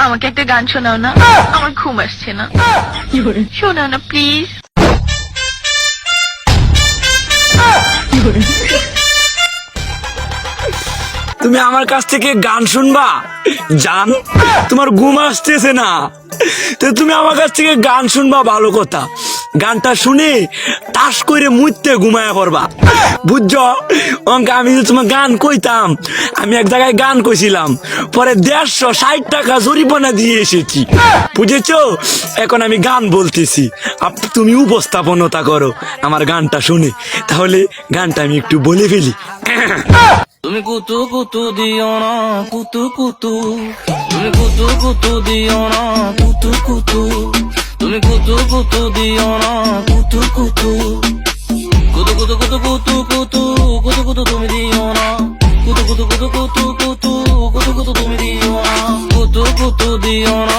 আমাকে একটা গান শোনাও না, আমার ঘুম আসছে না। শোনাও না প্লিজ। তুমি আমার কাছ থেকে গান শুনবা জান? তোমার ঘুম আসতেছে না তো তুমি আমার কাছ থেকে গান শুনবা, ভালো কথা। গানটা শুনে টাস করে মুইতে ঘুমায়া পড়বা, বুঝছো? অঙ্ক আমি যে তোমার গান কইতাম, আমি এক জায়গায় গান কইছিলাম, পরে 160 টাকা জরিমানা দিয়ে এসেছি, বুঝেছো? এখন আমি গান বলতেছি, তুমি উপস্থাপনতা করো আমার গানটা শুনে। তাহলে গানটা আমি একটু বলে ফেলি। তুমি কুতু কুতু দিও না কুতু কুতু, তুমি কুতু কুতু দিও না কুতু কুতু, তুমি কুতু কুতু দিও না কুতু কুতু, কুতু কুতু কুতু কুতু কুতু কুতু কুতু তুমি দিও না, কুতু কুতু কুতু কুতু কুতু কুতু কুতু তুমি দিও না, কুতু কুতু দিও না।